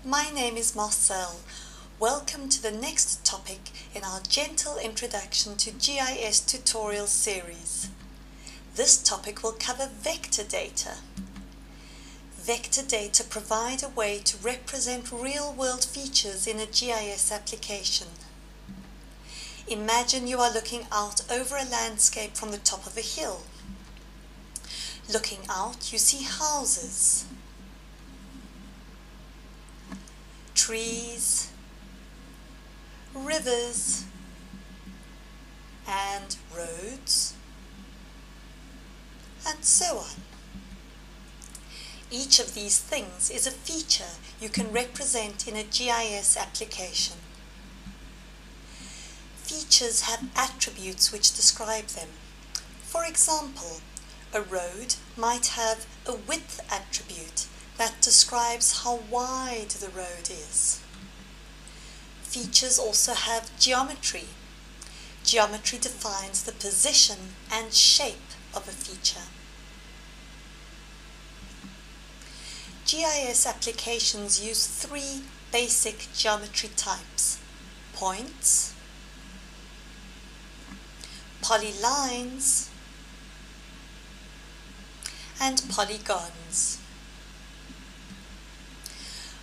My name is Marcel. Welcome to the next topic in our gentle introduction to GIS tutorial series. This topic will cover vector data. Vector data provide a way to represent real-world features in a GIS application. Imagine you are looking out over a landscape from the top of a hill. Looking out, you see houses, trees, rivers, and roads, and so on. Each of these things is a feature you can represent in a GIS application. Features have attributes which describe them. For example, a road might have a width attribute that describes how wide the road is. Features also have geometry. Geometry defines the position and shape of a feature. GIS applications use three basic geometry types: points, polylines, and polygons.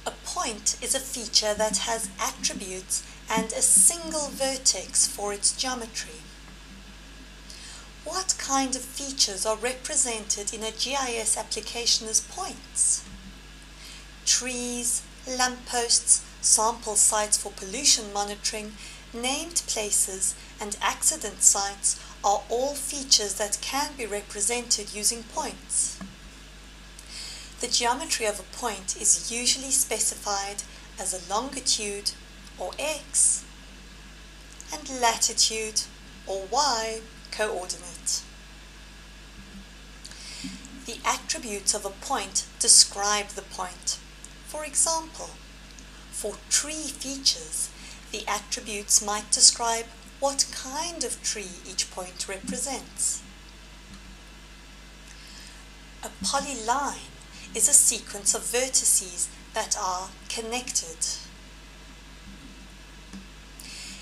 A point is a feature that has attributes and a single vertex for its geometry. What kind of features are represented in a GIS application as points? Trees, lampposts, sample sites for pollution monitoring, named places, and accident sites are all features that can be represented using points. The geometry of a point is usually specified as a longitude, or x, and latitude, or y, coordinate. The attributes of a point describe the point. For example, for tree features, the attributes might describe what kind of tree each point represents. A polyline is a sequence of vertices that are connected.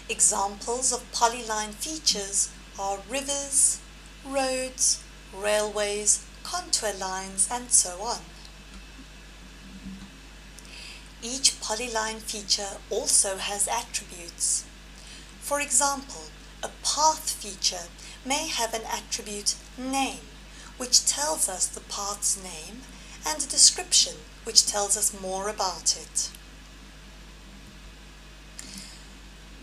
Examples of polyline features are rivers, roads, railways, contour lines, and so on. Each polyline feature also has attributes. For example, a path feature may have an attribute name, which tells us the path's name, and a description, which tells us more about it.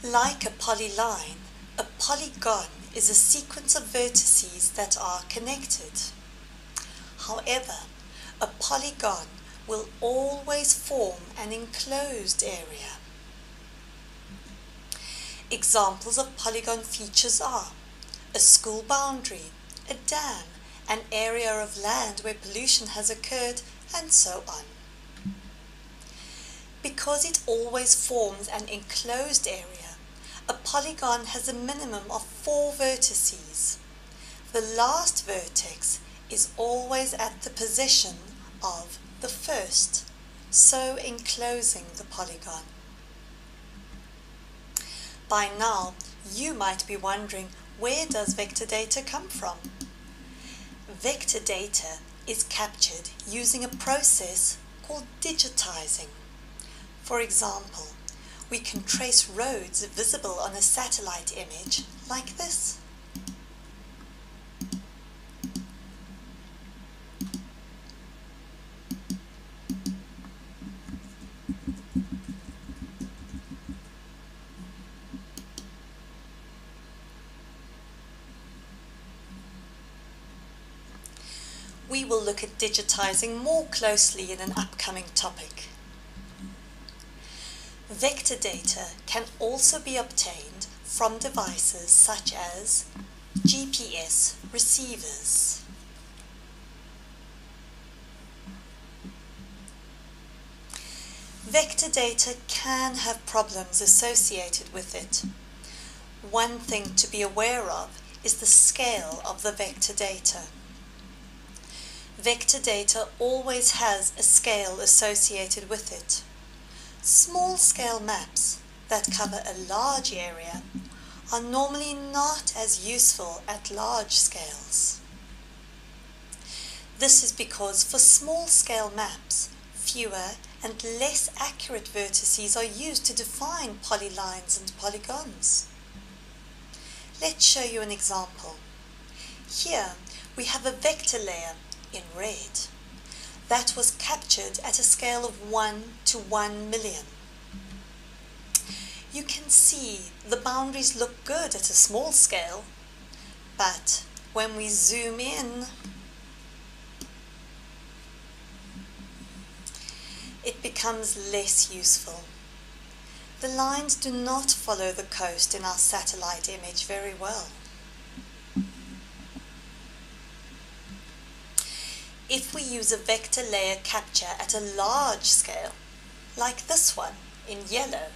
Like a polyline, a polygon is a sequence of vertices that are connected. However, a polygon will always form an enclosed area. Examples of polygon features are a school boundary, a dam, an area of land where pollution has occurred, and so on. Because it always forms an enclosed area, a polygon has a minimum of 4 vertices. The last vertex is always at the position of the first, so enclosing the polygon. By now, you might be wondering, where does vector data come from? Vector data is captured using a process called digitizing. For example, we can trace roads visible on a satellite image like this. We will look at digitizing more closely in an upcoming topic. Vector data can also be obtained from devices such as GPS receivers. Vector data can have problems associated with it. One thing to be aware of is the scale of the vector data. Vector data always has a scale associated with it. Small-scale maps that cover a large area are normally not as useful at large scales. This is because for small-scale maps, fewer and less accurate vertices are used to define polylines and polygons. Let's show you an example. Here we have a vector layer in red that was captured at a scale of 1 to 1 million. You can see the boundaries look good at a small scale, but when we zoom in, it becomes less useful. The lines do not follow the coast in our satellite image very well. If we use a vector layer capture at a large scale, like this one in yellow,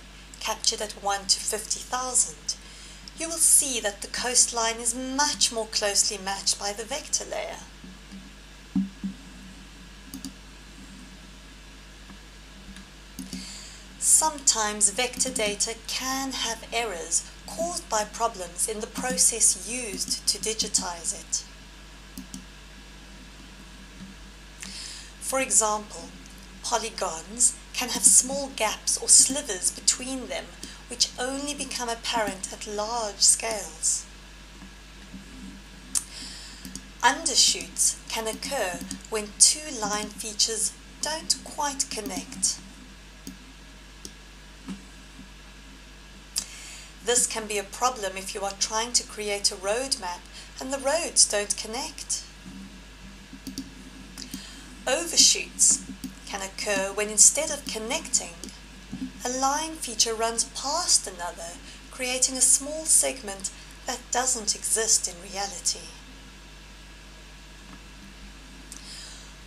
captured at 1 to 50,000, you will see that the coastline is much more closely matched by the vector layer. Sometimes vector data can have errors caused by problems in the process used to digitize it. For example, polygons can have small gaps or slivers between them which only become apparent at large scales. Undershoots can occur when two line features don't quite connect. This can be a problem if you are trying to create a road map and the roads don't connect. Overshoots can occur when instead of connecting, a line feature runs past another, creating a small segment that doesn't exist in reality.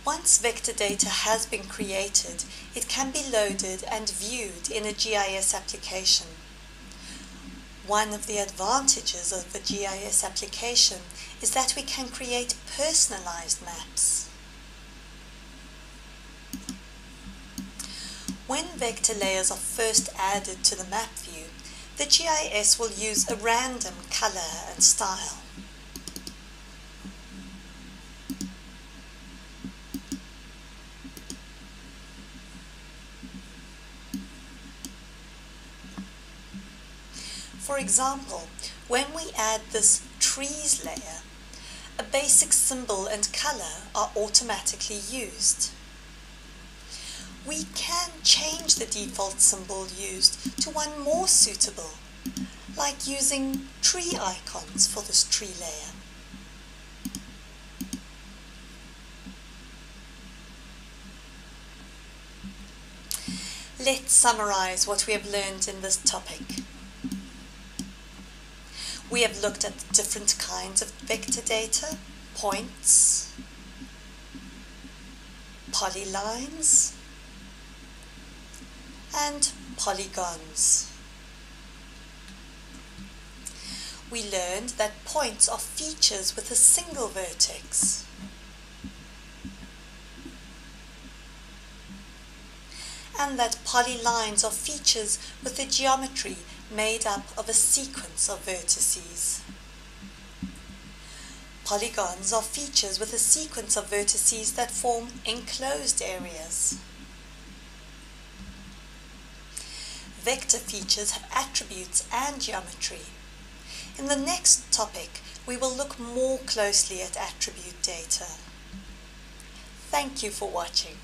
Once vector data has been created, it can be loaded and viewed in a GIS application. One of the advantages of the GIS application is that we can create personalized maps. When vector layers are first added to the map view, the GIS will use a random color and style. For example, when we add this trees layer, a basic symbol and color are automatically used. We can change the default symbol used to one more suitable, like using tree icons for this tree layer. Let's summarize what we have learned in this topic. We have looked at the different kinds of vector data, points, polylines, and polygons. We learned that points are features with a single vertex. And that polylines are features with a geometry made up of a sequence of vertices. Polygons are features with a sequence of vertices that form enclosed areas. Vector features have attributes and geometry. In the next topic, we will look more closely at attribute data. Thank you for watching.